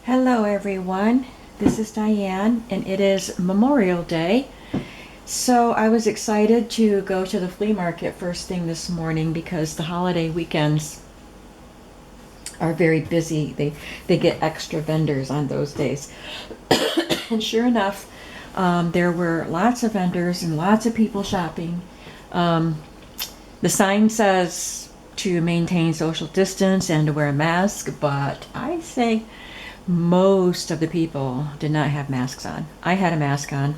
Hello everyone, this is Diane and it is Memorial Day. So I was excited to go to the flea market first thing this morning because the holiday weekends are very busy. They get extra vendors on those days. And sure enough, there were lots of vendors and lots of people shopping. The sign says to maintain social distance and to wear a mask, but I say most of the people did not have masks on. I had a mask on,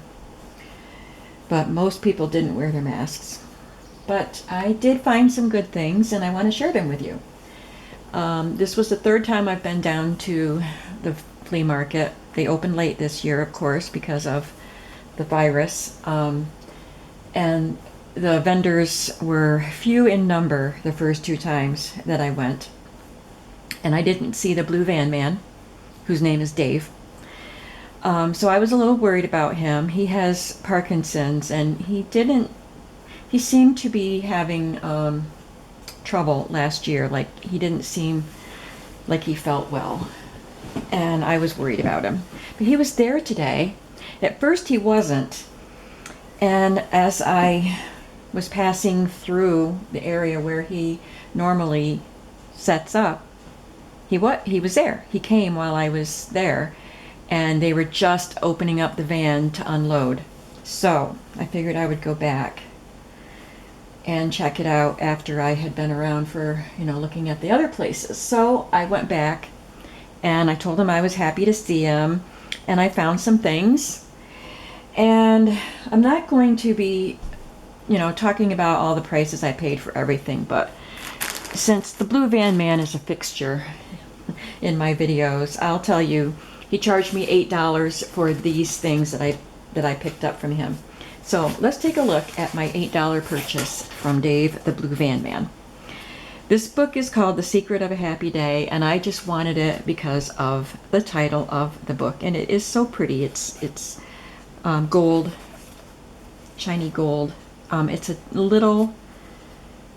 but most people didn't wear their masks. But I did find some good things, and I want to share them with you. This was the third time I've been down to the flea market. They opened late this year, of course, because of the virus. And the vendors were few in number the first two times that I went. And I didn't see the blue van man, whose name is Dave. So I was a little worried about him. He has Parkinson's, and he seemed to be having trouble last year. Like, he didn't seem like he felt well, and I was worried about him. But he was there today. At first he wasn't, and as I was passing through the area where he normally sets up, he was there. He came while I was there, and they were just opening up the van to unload. So I figured I would go back and check it out after I had been around for, looking at the other places. So I went back and I told him I was happy to see him, and I found some things. And I'm not going to be, talking about all the prices I paid for everything, but since the blue van man is a fixture in my videos, I'll tell you, he charged me $8 for these things that I picked up from him. So let's take a look at my $8 purchase from Dave the Blue Van Man. This book is called The Secret of a Happy Day, and I just wanted it because of the title of the book, and it is so pretty. It's gold, shiny gold. It's a little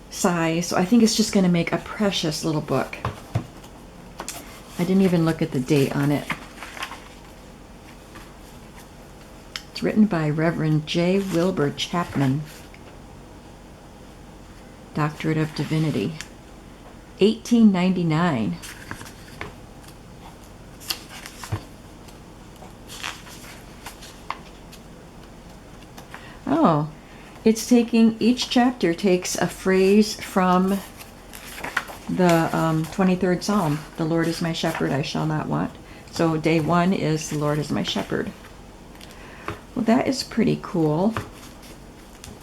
size, so I think it's just going to make a precious little book. I didn't even look at the date on it. It's written by Reverend J. Wilbur Chapman, Doctorate of Divinity, 1899. Oh, each chapter takes a phrase from the 23rd Psalm. The Lord is my shepherd, I shall not want. So day 1 is the Lord is my shepherd. Well, that is pretty cool,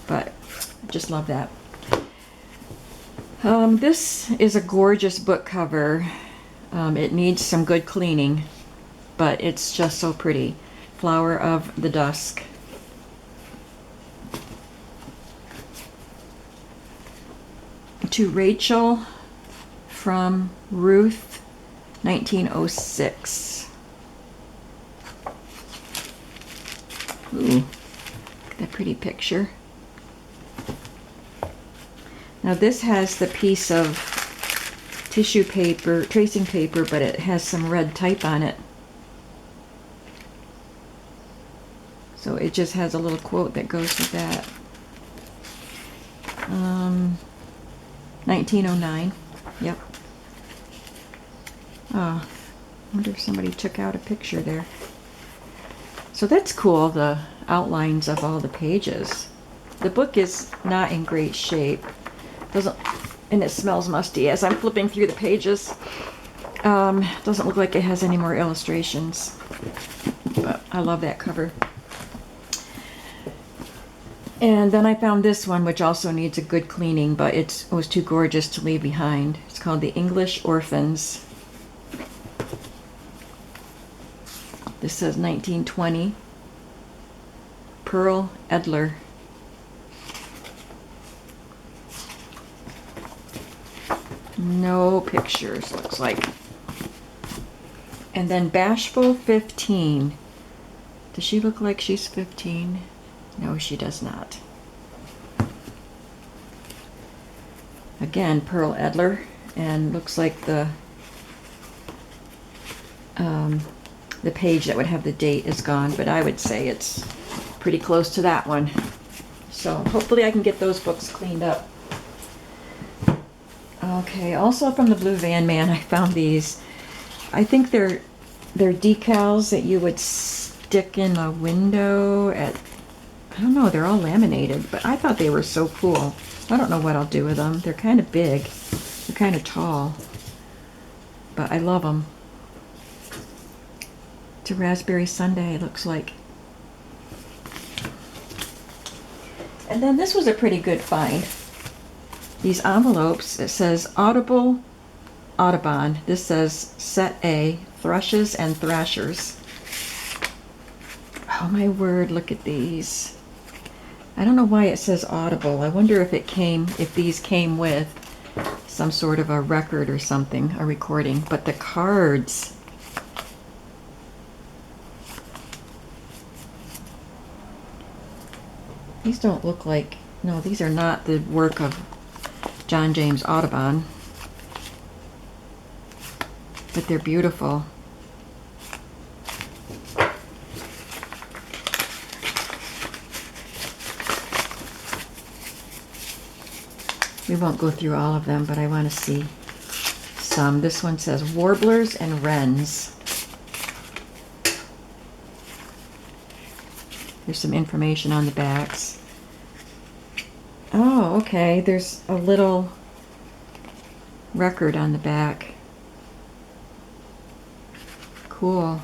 but I just love that. This is a gorgeous book cover. It needs some good cleaning, but it's just so pretty. Flower of the Dusk. To Rachel from Ruth, 1906. Ooh, look at that pretty picture. Now this has the piece of tissue paper, tracing paper, but it has some red type on it. So it just has a little quote that goes with that. 1909. Yep. Oh, I wonder if somebody took out a picture there. So that's cool, the outlines of all the pages. The book is not in great shape. And it smells musty as I'm flipping through the pages. Doesn't look like it has any more illustrations. But I love that cover. And then I found this one, which also needs a good cleaning, but it was too gorgeous to leave behind. It's called The English Orphans. This says 1920. Pearl Edler. No pictures, looks like. And then Bashful 15. Does she look like she's 15? No, she does not. Again, Pearl Edler, and looks like the the page that would have the date is gone, but I would say it's pretty close to that one. So hopefully I can get those books cleaned up. Okay, also from the Blue Van Man, I found these. I think they're decals that you would stick in a window at, I don't know, they're all laminated, but I thought they were so cool. I don't know what I'll do with them. They're kind of big. They're kind of tall, but I love them. It's a raspberry sundae, it looks like. And then this was a pretty good find. These envelopes, it says Audible Audubon. This says Set A, Thrushes and Thrashers. Oh my word, look at these. I don't know why it says Audible. I wonder if these came with some sort of a record or something, a recording. But the cards. These don't look like, no, these are not the work of John James Audubon, but they're beautiful. We won't go through all of them, but I want to see some. This one says Warblers and Wrens. There's some information on the backs. Oh, okay. There's a little record on the back. Cool.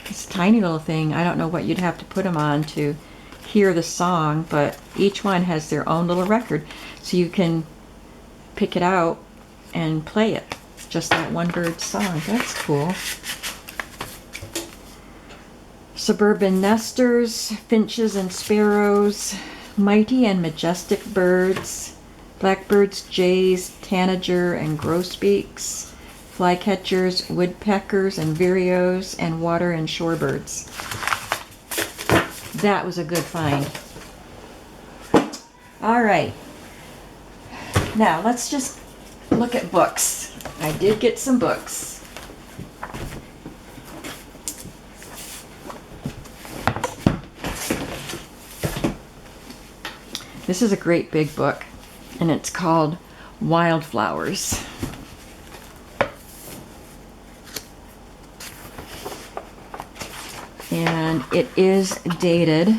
This tiny little thing. I don't know what you'd have to put them on to hear the song, but each one has their own little record. So you can pick it out and play it. Just that one bird song. That's cool. Suburban nesters, finches and sparrows, mighty and majestic birds, blackbirds, jays, tanager and grosbeaks, flycatchers, woodpeckers and vireos, and water and shorebirds. That was a good find. All right. Now let's just look at books. I did get some books. This is a great big book, and it's called Wildflowers. And it is dated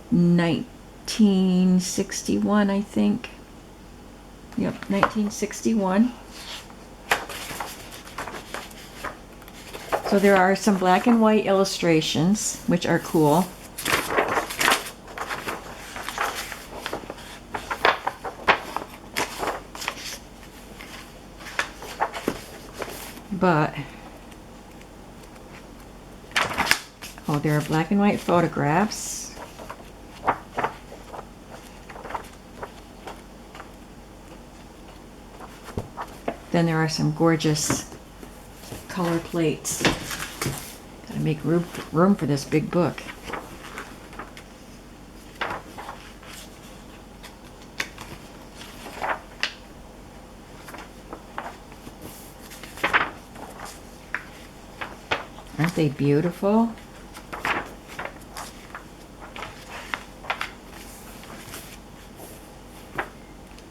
1961, I think. Yep, 1961. So there are some black and white illustrations, which are cool. But, oh, there are black and white photographs. Then there are some gorgeous color plates. Gotta make room for this big book. Aren't they beautiful?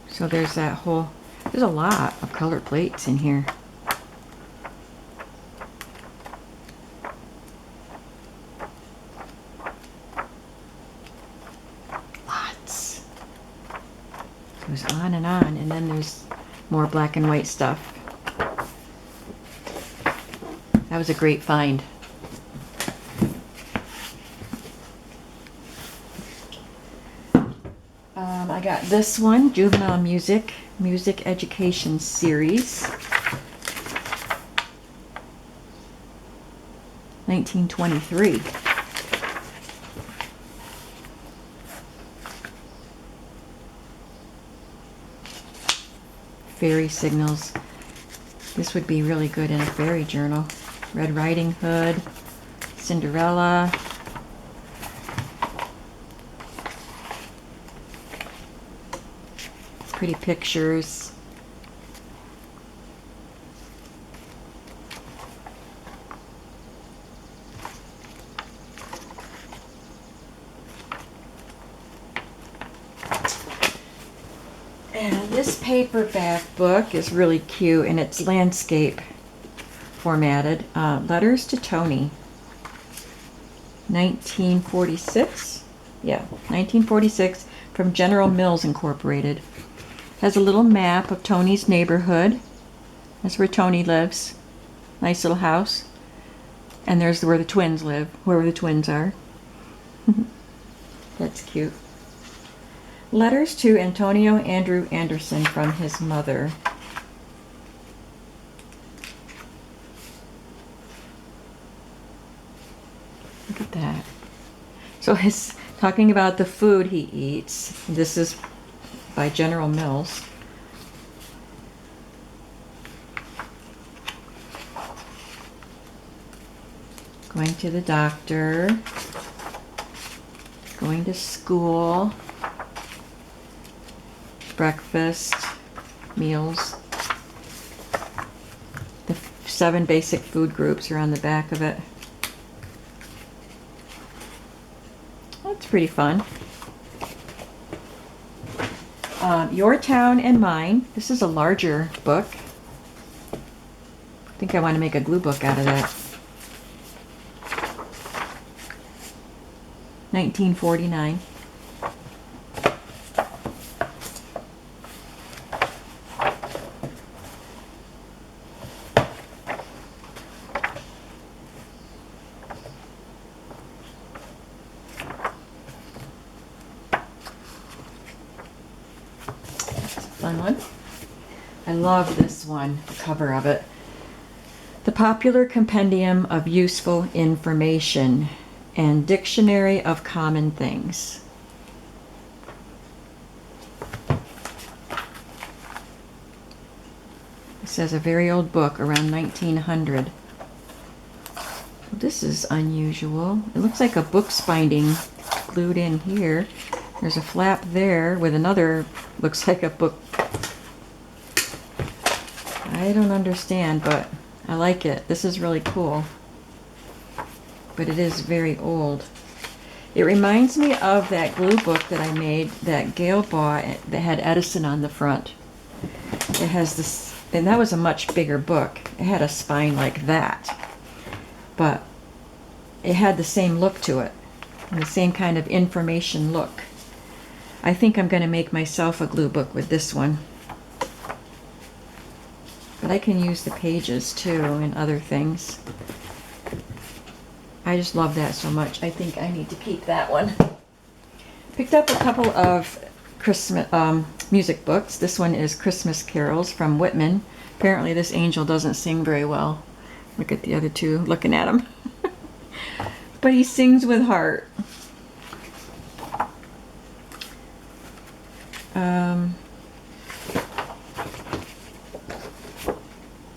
So there's that whole, there's a lot of colored plates in here. Lots. Goes on, and then there's more black and white stuff. That was a great find. I got this one, Juvenile Music Education Series. 1923. Fairy signals. This would be really good in a fairy journal. Red Riding Hood, Cinderella. Pretty pictures. This paperback book is really cute, and it's landscape formatted. Letters to Tony. 1946. Yeah, 1946 from General Mills Incorporated. Has a little map of Tony's neighborhood. That's where Tony lives. Nice little house. And there's where the twins live, wherever the twins are. That's cute. Letters to Antonio Andrew Anderson from his mother. Look at that. So he's talking about the food he eats. This is by General Mills. Going to the doctor. Going to school. Breakfast. Meals. The 7 basic food groups are on the back of it. That's pretty fun. Your Town and Mine. This is a larger book. I think I want to make a glue book out of that. 1949. Fun one. I love this one, the cover of it. The Popular Compendium of Useful Information and Dictionary of Common Things. It says a very old book, around 1900. This is unusual. It looks like a book's binding glued in here. There's a flap there with another, looks like a book. I don't understand, but I like it. This is really cool. But it is very old. It reminds me of that glue book that I made that Gail bought that had Edison on the front. It has this, and that was a much bigger book. It had a spine like that. But it had the same look to it, and the same kind of information look. I think I'm going to make myself a glue book with this one. But I can use the pages too and other things. I just love that so much. I think I need to keep that one. Picked up a couple of Christmas music books. This one is Christmas Carols from Whitman. Apparently this angel doesn't sing very well. Look at the other two looking at him. But he sings with heart.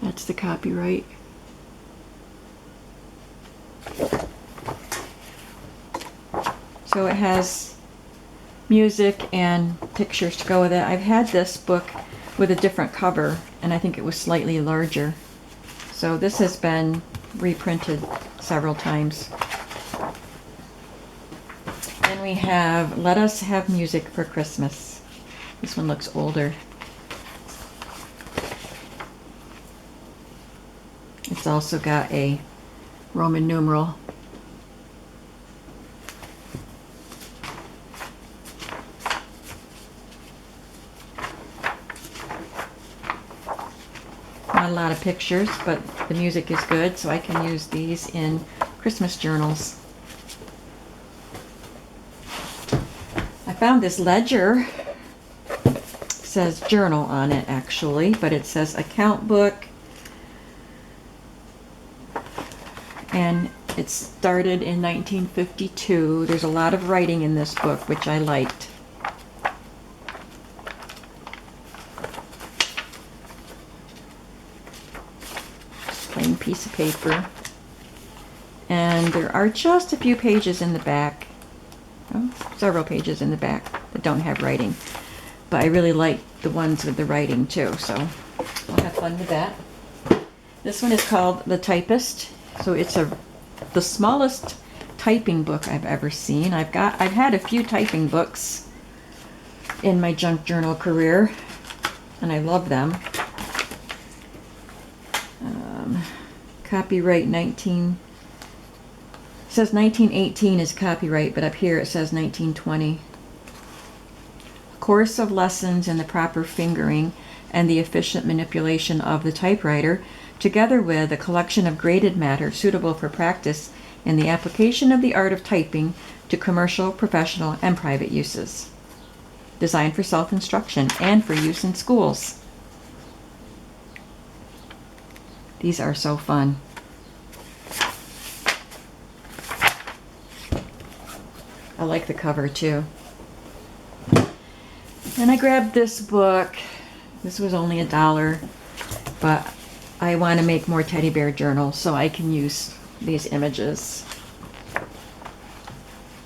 That's the copyright. So it has music and pictures to go with it. I've had this book with a different cover, and I think it was slightly larger. So this has been reprinted several times. Then we have Let Us Have Music for Christmas. This one looks older. It's also got a Roman numeral. Not a lot of pictures, but the music is good, so I can use these in Christmas journals. I found this ledger. It says journal on it actually, but it says account book. And it started in 1952. There's a lot of writing in this book, which I liked. Plain piece of paper. And there are just a few pages in the back. Oh, several pages in the back that don't have writing. But I really like the ones with the writing too, so I'll have fun with that. This one is called The Typist. So it's the smallest typing book I've ever seen. I've had a few typing books in my junk journal career. and I love them. Copyright 19, it says 1918 is copyright, but up here it says 1920. A course of lessons in the proper fingering and the efficient manipulation of the typewriter, together with a collection of graded matter suitable for practice in the application of the art of typing to commercial, professional, and private uses. Designed for self-instruction and for use in schools. These are so fun. I like the cover too. And I grabbed this book. This was only $1, but I want to make more teddy bear journals so I can use these images.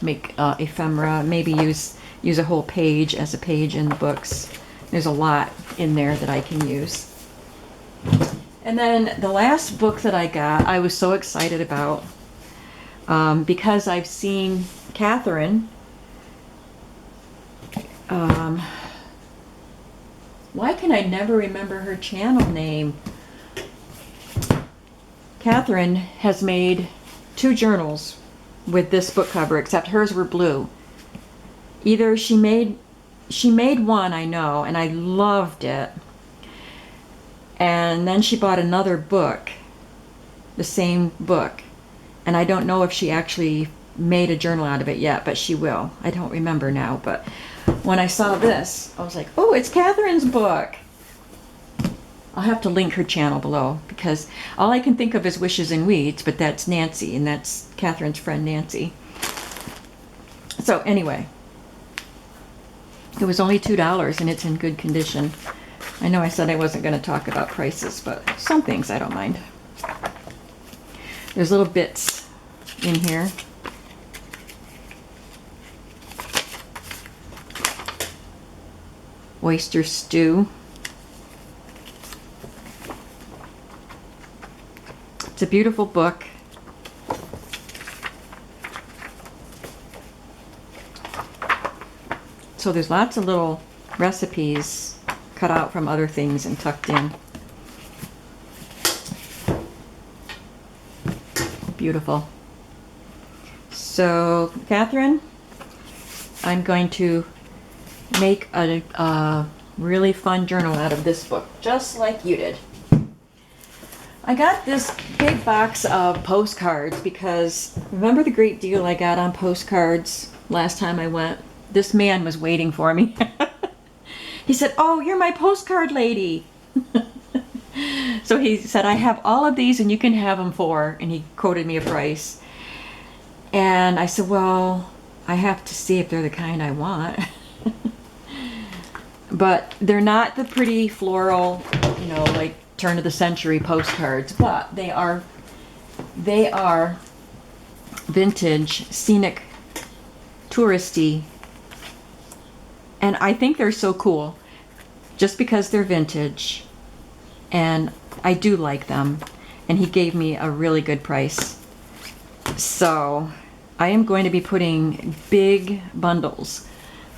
Make ephemera, maybe use a whole page as a page in the books. There's a lot in there that I can use. And then the last book that I got, I was so excited about because I've seen Catherine. Why can I never remember her channel name? Catherine has made 2 journals with this book cover, except hers were blue. Either she made one, I know, and I loved it. And then she bought another book, the same book. And I don't know if she actually made a journal out of it yet, but she will. I don't remember now, but when I saw this, I was like, oh, it's Catherine's book. I'll have to link her channel below because all I can think of is Wishes and Weeds, but that's Nancy, and that's Catherine's friend Nancy. So anyway, it was only $2 and it's in good condition. I know I said I wasn't going to talk about prices, but some things I don't mind. There's little bits in here. Oyster stew. It's a beautiful book. So there's lots of little recipes cut out from other things and tucked in. Beautiful. So, Catherine, I'm going to make a really fun journal out of this book, just like you did. I got this big box of postcards because remember the great deal I got on postcards last time I went? This man was waiting for me. He said, oh, you're my postcard lady. So he said, I have all of these and you can have them for, and he quoted me a price. And I said, well, I have to see if they're the kind I want. But they're not the pretty floral, you know, like turn of the century postcards, but they are vintage, scenic, touristy, and I think they're so cool just because they're vintage, and I do like them, and he gave me a really good price. So I am going to be putting big bundles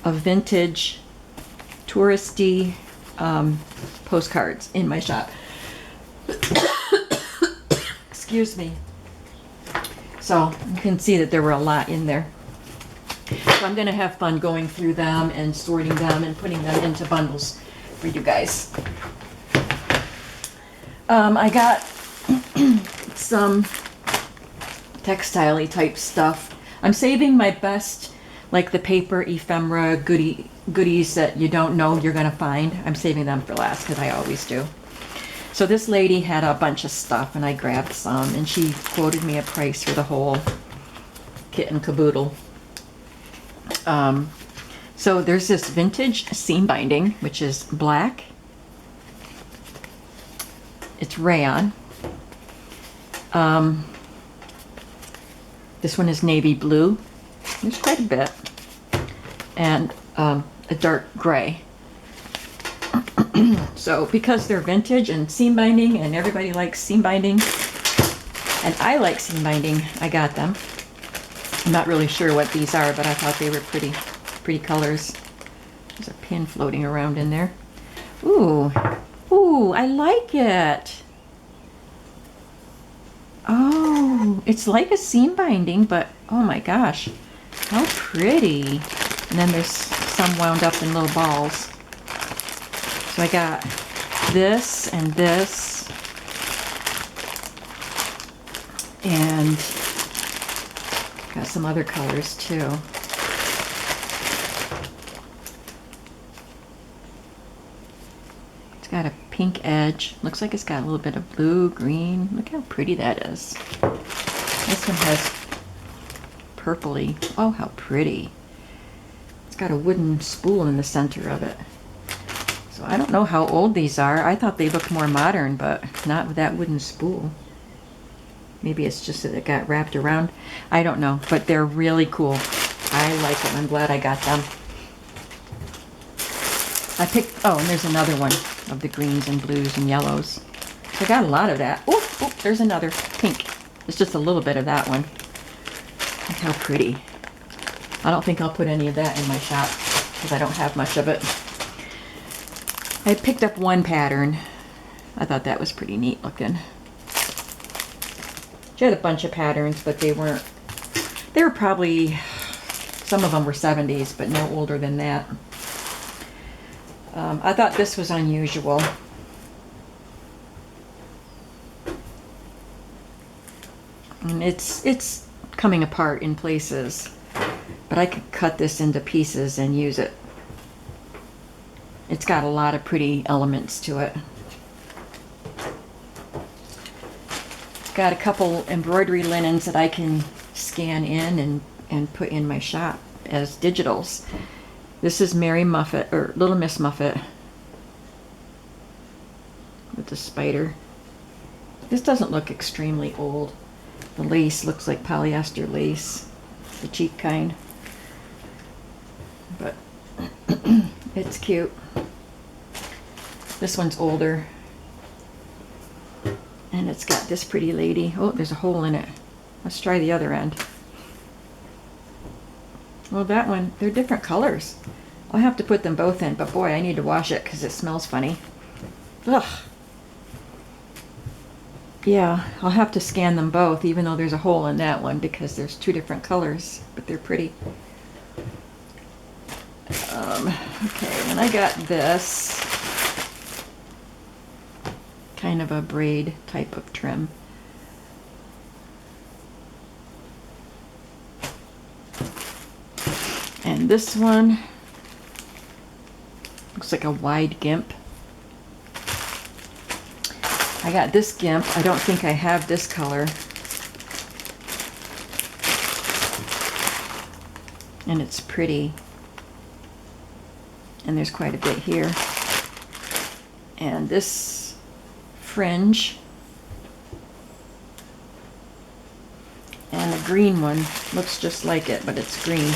of vintage, touristy postcards in my shop. Excuse me. So you can see that there were a lot in there. So I'm going to have fun going through them and sorting them and putting them into bundles for you guys. I got some textile-y type stuff. I'm saving my best, like the paper ephemera goodies that you don't know you're going to find. I'm saving them for last because I always do. So this lady had a bunch of stuff and I grabbed some, and she quoted me a price for the whole kit and caboodle. So there's this vintage seam binding, which is black. It's rayon. This one is navy blue. There's quite a bit. And a dark gray. So because they're vintage and seam binding, and everybody likes seam binding, and I like seam binding, I got them. I'm not really sure what these are, but I thought they were pretty colors. There's a pin floating around in there. Ooh, ooh, I like it. Oh, it's like a seam binding, but oh my gosh, how pretty. And then there's some wound up in little balls. So I got this and this, and got some other colors too. It's got a pink edge. Looks like it's got a little bit of blue, green. Look how pretty that is. This one has purpley. Oh, how pretty. It's got a wooden spool in the center of it. So I don't know how old these are. I thought they looked more modern, but not with that wooden spool. Maybe it's just that it got wrapped around. I don't know, but they're really cool. I like them. I'm glad I got them. I picked, oh, and there's another one of the greens and blues and yellows. So I got a lot of that. Oh, oh, there's another pink. It's just a little bit of that one. Look how pretty. I don't think I'll put any of that in my shop because I don't have much of it. I picked up one pattern. I thought that was pretty neat looking. She had a bunch of patterns, but they were probably, some of them were 70s, but no older than that. I thought this was unusual. And it's coming apart in places, but I could cut this into pieces and use it. It's got a lot of pretty elements to it. Got a couple embroidery linens that I can scan in and put in my shop as digitals. This is Mary Muffet, or Little Miss Muffet, with the spider. This doesn't look extremely old. The lace looks like polyester lace, the cheap kind. But it's cute. This one's older. And it's got this pretty lady. Oh, there's a hole in it. Let's try the other end. Well, that one, they're different colors. I'll have to put them both in, but boy, I need to wash it because it smells funny. Ugh. Yeah, I'll have to scan them both, even though there's a hole in that one, because there's two different colors, but they're pretty. Okay, and I got this. Kind of a braid type of trim. And this one looks like a wide gimp. I got this gimp. I don't think I have this color. And it's pretty. And there's quite a bit here. And this fringe, and the green one looks just like it, but it's green.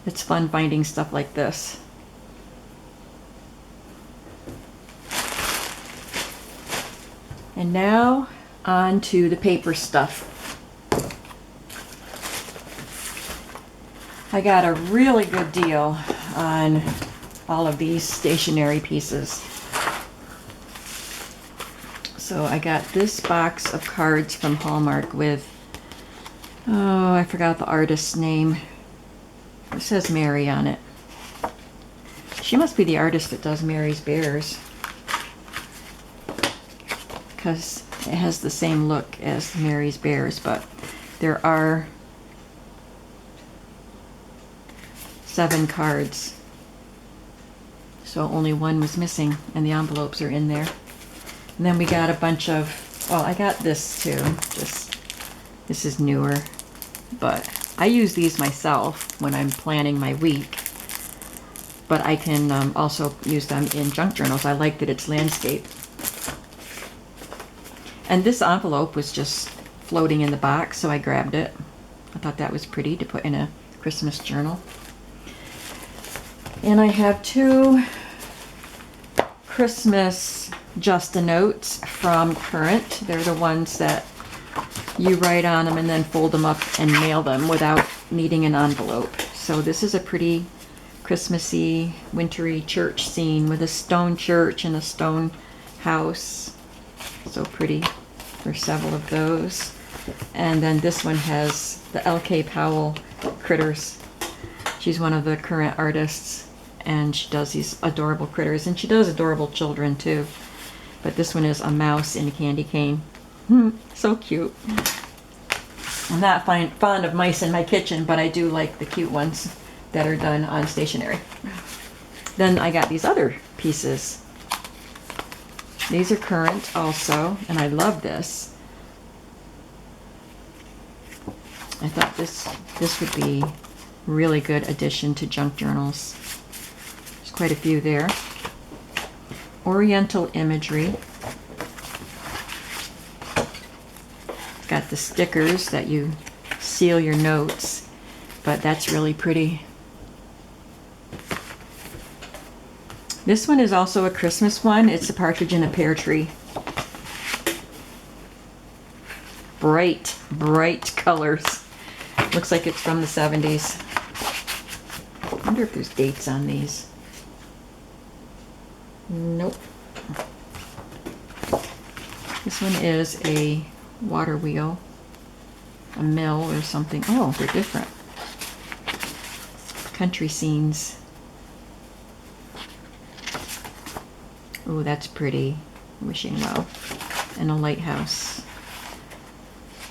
It's fun finding stuff like this. And now on to the paper stuff. I got a really good deal on all of these stationery pieces. So I got this box of cards from Hallmark with, oh, I forgot the artist's name. It says Mary on it. She must be the artist that does Mary's Bears, because it has the same look as Mary's Bears, but there are 7 cards. So only one was missing, and the envelopes are in there. And then we got a bunch of, well, I got this too. Just, this is newer, but I use these myself when I'm planning my week. But I can also use them in junk journals. I like that it's landscape. And this envelope was just floating in the box, so I grabbed it. I thought that was pretty to put in a Christmas journal. And I have 2 Christmas Just-a-Notes from Current. They're the ones that you write on them and then fold them up and mail them without needing an envelope. So this is a pretty Christmassy, wintry church scene with a stone church and a stone house. So pretty. There's several of those. And then this one has the L.K. Powell critters. She's one of the current artists, and she does these adorable critters, and she does adorable children too. But this one is a mouse in a candy cane. So cute. I'm not fond of mice in my kitchen, but I do like the cute ones that are done on stationery. Then I got these other pieces. These are current also, and I love this. I thought this would be a really good addition to junk journals. There's quite a few there. Oriental imagery. It's got the stickers that you seal your notes, but that's really pretty. This one is also a Christmas one. It's a partridge in a pear tree. Bright, bright colors. Looks like it's from the 70s. I wonder if there's dates on these. Nope. This one is a water wheel, a mill or something. Oh, they're different. Country scenes. Oh, that's pretty. Wishing well. And a lighthouse.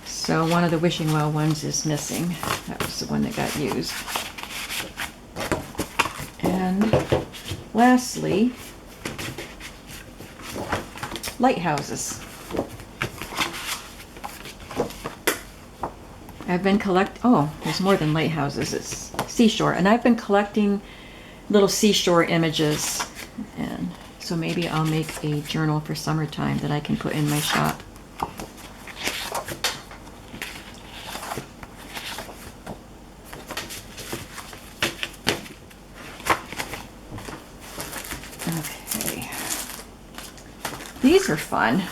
So one of the wishing well ones is missing. That was the one that got used. And lastly, lighthouses. I've been there's more than lighthouses. It's seashore. And I've been collecting little seashore images. And so maybe I'll make a journal for summertime that I can put in my shop. Okay. These are fun.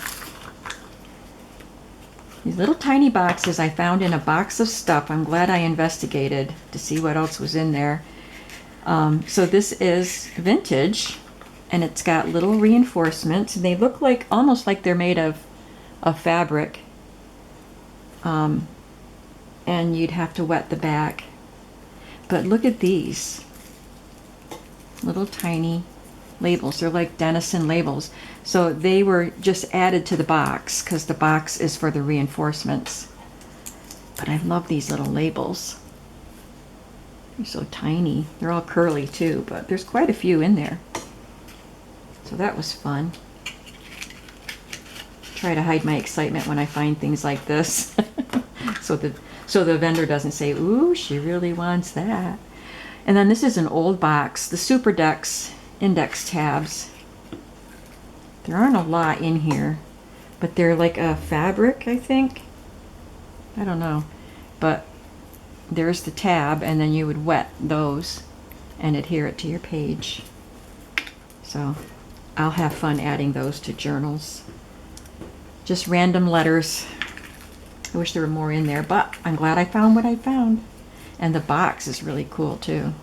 These little tiny boxes I found in a box of stuff. I'm glad I investigated to see what else was in there. So this is vintage, and it's got little reinforcements. They look like almost like they're made of fabric. And you'd have to wet the back. But look at these little tiny labels. They're like Denison labels. So they were just added to the box because the box is for the reinforcements. But I love these little labels. They're so tiny. They're all curly too, but there's quite a few in there. So that was fun. Try to hide my excitement when I find things like this. so the vendor doesn't say, ooh, she really wants that. And then this is an old box, the Super Dex index tabs. There aren't a lot in here, but they're like a fabric, I think. I don't know. But there's the tab, and then you would wet those and adhere it to your page. So I'll have fun adding those to journals. Just random letters. I wish there were more in there, but I'm glad I found what I found. And the box is really cool too.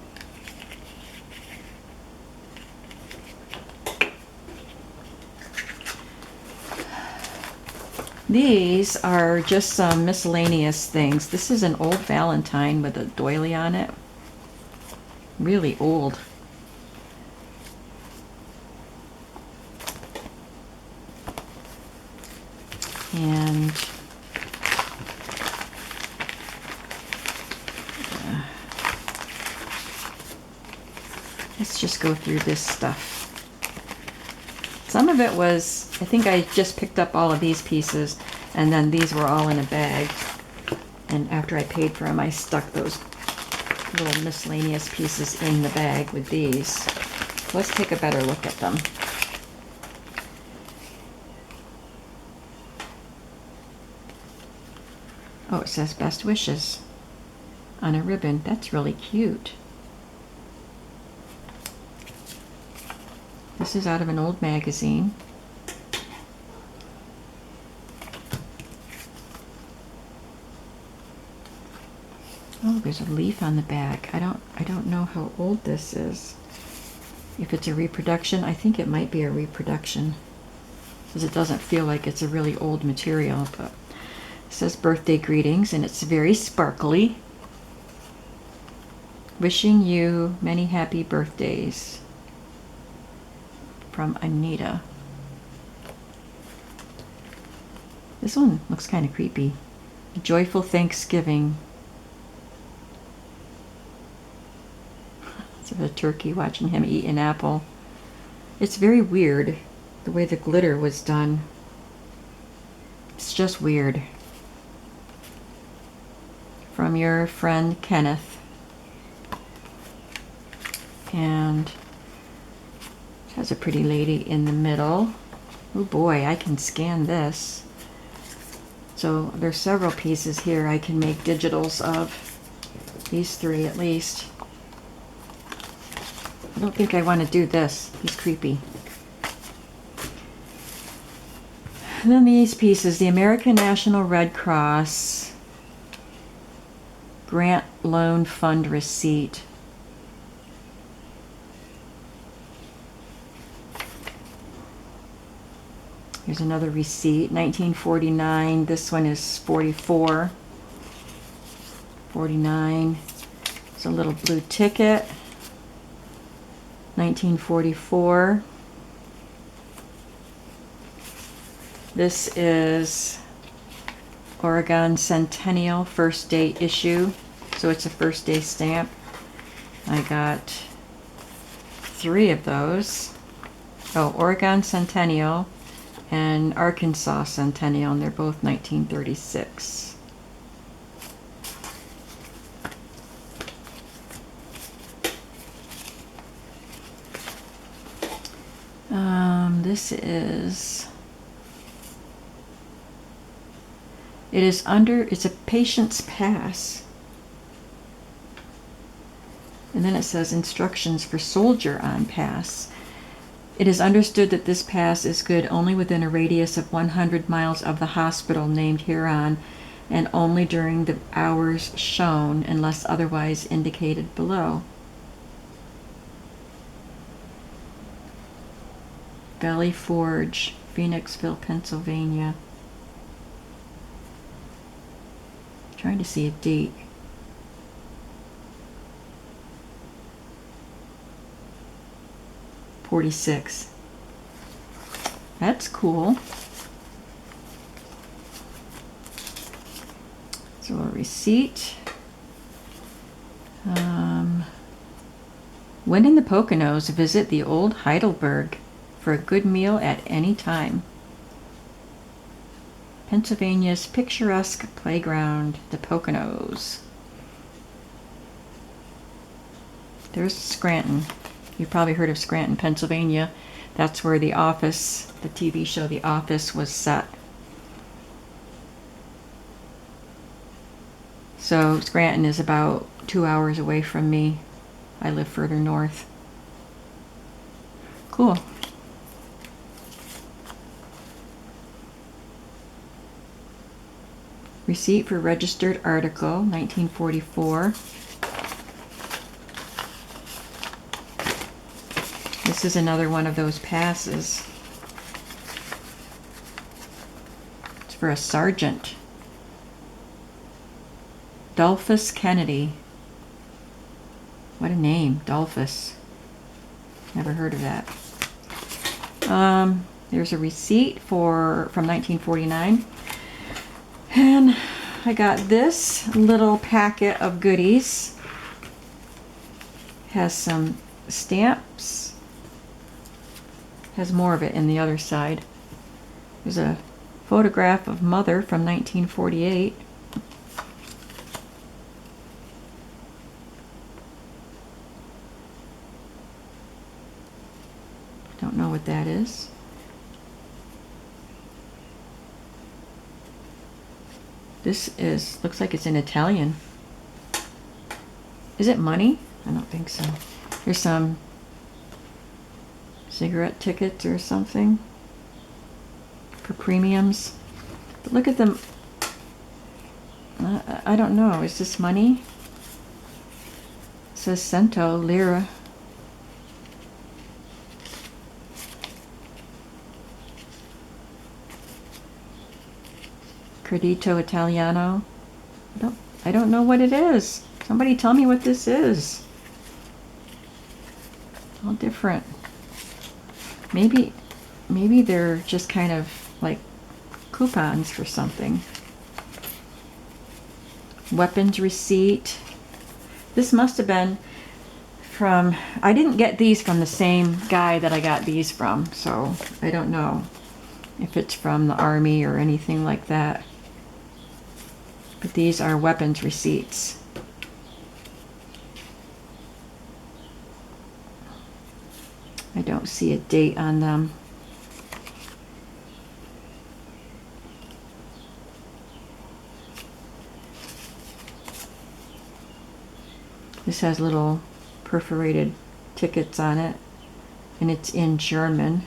These are just some miscellaneous things. This is an old Valentine with a doily on it. Really old. And let's just go through this stuff. Some of it was, I think I just picked up all of these pieces, and then these were all in a bag. And after I paid for them, I stuck those little miscellaneous pieces in the bag with these. Let's take a better look at them. Oh, it says best wishes on a ribbon. That's really cute. This is out of an old magazine. Oh, there's a leaf on the back. I don't know how old this is. If it's a reproduction, I think it might be a reproduction, because it doesn't feel like it's a really old material, but it says birthday greetings, and it's very sparkly. Wishing you many happy birthdays. From Anita. This one looks kind of creepy. A joyful Thanksgiving. It's of a turkey watching him eat an apple. It's very weird the way the glitter was done. It's just weird. From your friend Kenneth. And it has a pretty lady in the middle. Oh boy, I can scan this. So there's several pieces here I can make digitals of. These three at least. I don't think I want to do this. He's creepy. And then these pieces, the American National Red Cross Grant Loan Fund Receipt. Here's another receipt, 1949. This one is 44. 49. It's a little blue ticket. 1944. This is Oregon Centennial first day issue. So it's a first day stamp. I got 3 of those. Oh, Oregon Centennial and Arkansas Centennial, and they're both 1936. This is, it's a patient's pass. And then it says instructions for soldier on pass. It is understood that this pass is good only within a radius of 100 miles of the hospital named hereon, and only during the hours shown unless otherwise indicated below. Valley Forge, Phoenixville, Pennsylvania. Trying to see a date. '46. That's cool. So a receipt. When in the Poconos, visit the old Heidelberg for a good meal at any time. Pennsylvania's picturesque playground, the Poconos. There's Scranton. You've probably heard of Scranton, Pennsylvania. That's where The Office, the TV show The Office, was set. So Scranton is about 2 hours away from me. I live further north. Cool. Receipt for registered article, 1944. This is another one of those passes. It's for a sergeant. Dolphus Kennedy. What a name, Dolphus. Never heard of that. There's a receipt from 1949. And I got this little packet of goodies. Has some stamps. Has more of it in the other side. There's a photograph of Mother from 1948. Don't know what that is. This looks like it's in Italian. Is it money? I don't think so. Here's some cigarette tickets or something for premiums. But look at them. I don't know. Is this money? says cento, lira. Credito Italiano. I don't know what it is. Somebody tell me what this is. All different. Maybe they're just kind of like coupons for something. Weapons receipt. This must have been from, I didn't get these from the same guy that I got these from, so I don't know if it's from the Army or anything like that. But these are weapons receipts. I don't see a date on them. This has little perforated tickets on it, and it's in German.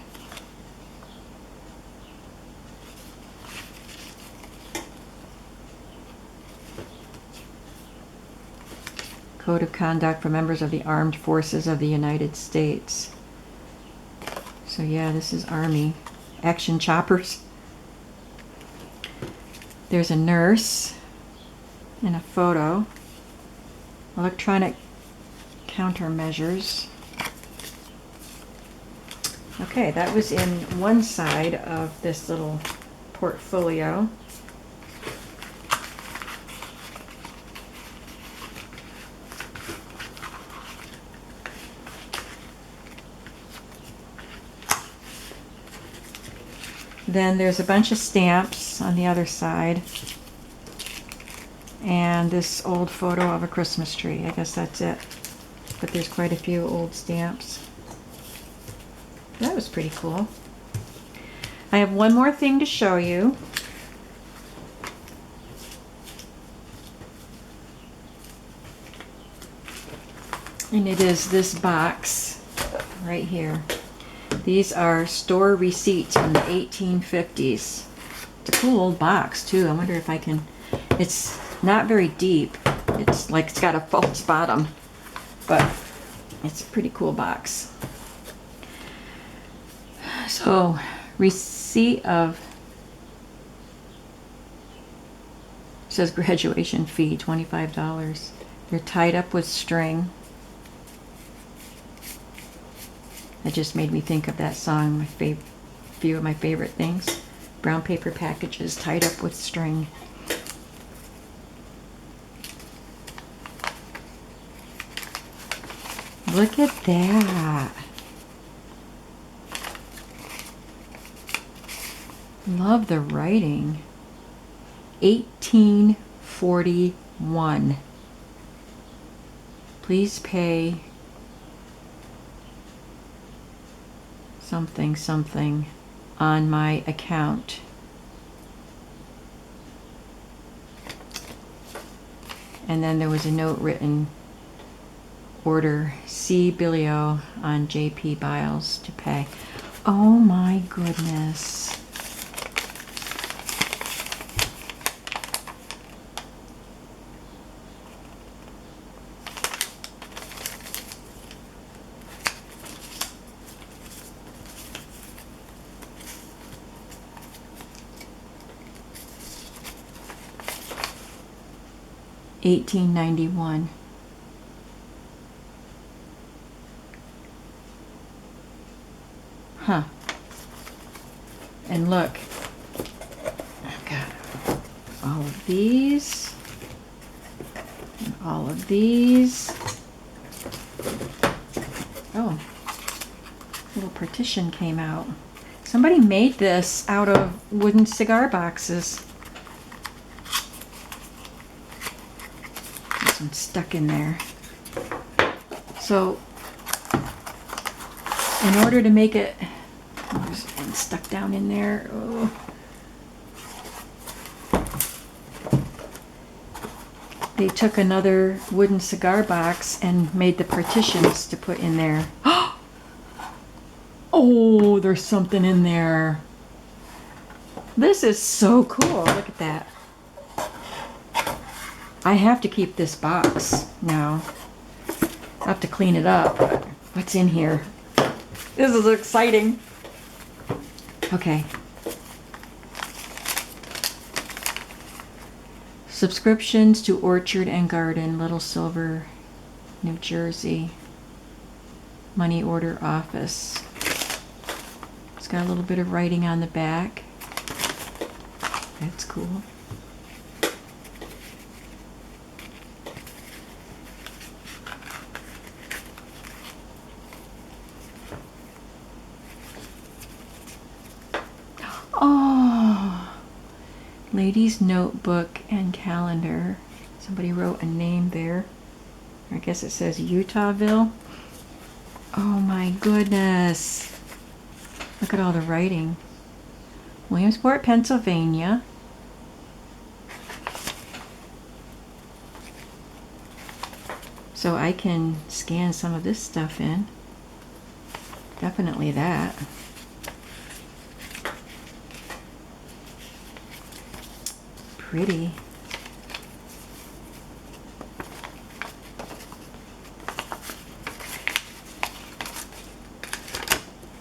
Code of Conduct for Members of the Armed Forces of the United States. So yeah, this is Army. Action choppers. There's a nurse and a photo. Electronic countermeasures. Okay, that was in one side of this little portfolio. Then there's a bunch of stamps on the other side. And this old photo of a Christmas tree. I guess that's it. But there's quite a few old stamps. That was pretty cool. I have one more thing to show you. And it is this box right here. These are store receipts from the 1850s. It's a cool old box too. I wonder if I can, it's not very deep. It's like it's got a false bottom, but it's a pretty cool box. So, receipt of, it says graduation fee, $25. They're tied up with string. That just made me think of that song, few of my favorite things. Brown paper packages tied up with string. Look at that. Love the writing. 1841. Please pay something something on my account. And then there was a note written, order C. Billio on J.P. Biles to pay. Oh my goodness. $18.91. Huh. And look, I've got all of these, and all of these. Oh, little partition came out. Somebody made this out of wooden cigar boxes. This one's stuck in there. So, in order to make it, there's one stuck down in there. Oh. They took another wooden cigar box and made the partitions to put in there. Oh, there's something in there. This is so cool. Look at that. I have to keep this box now. I'll have to clean it up, but what's in here? This is exciting. Okay. Subscriptions to Orchard and Garden, Little Silver, New Jersey. Money order office. It's got a little bit of writing on the back. That's cool. Oh, ladies' notebook and calendar. Somebody wrote a name there. I guess it says Utahville. Oh my goodness. Look at all the writing. Williamsport, Pennsylvania. So I can scan some of this stuff in. Definitely that. Pretty.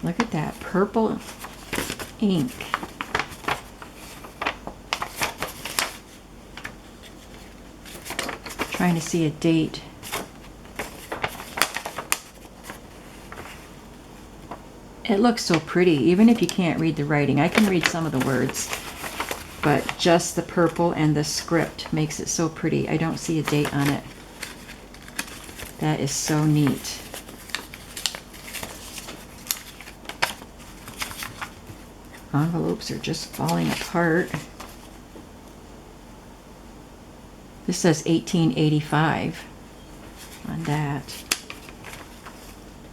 Look at that purple ink. Trying to see a date. It looks so pretty, even if you can't read the writing. I can read some of the words, but just the purple and the script makes it so pretty. I don't see a date on it. That is so neat. Envelopes are just falling apart. This says 1885 on that.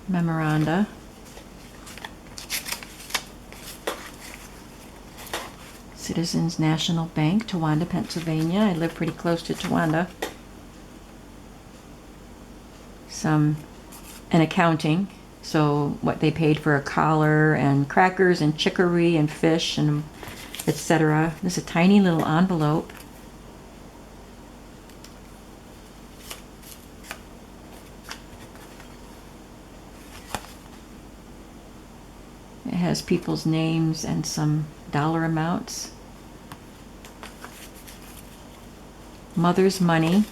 Memoranda. Citizens National Bank, Towanda, Pennsylvania. I live pretty close to Towanda. An accounting. So what they paid for a collar and crackers and chicory and fish and etc. This is a tiny little envelope. It has people's names and some dollar amounts. Mother's money.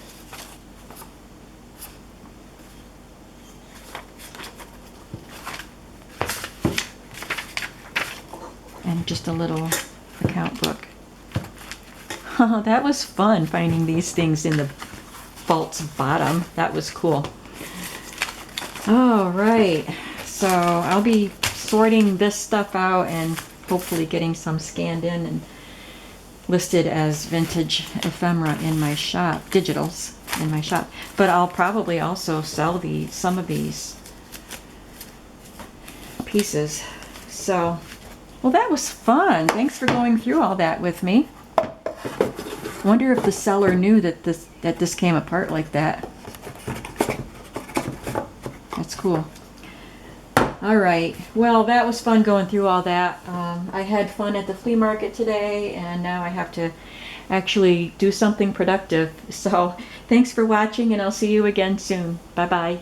And just a little account book. Oh, that was fun finding these things in the vault's bottom. That was cool. All right, so I'll be sorting this stuff out and hopefully getting some scanned in and listed as vintage ephemera in my shop, digitals in my shop. But I'll probably also sell some of these pieces. So, well, that was fun. Thanks for going through all that with me. Wonder if the seller knew that this came apart like that. That's cool. All right. Well, that was fun going through all that. I had fun at the flea market today, and now I have to actually do something productive. So thanks for watching, and I'll see you again soon. Bye-bye.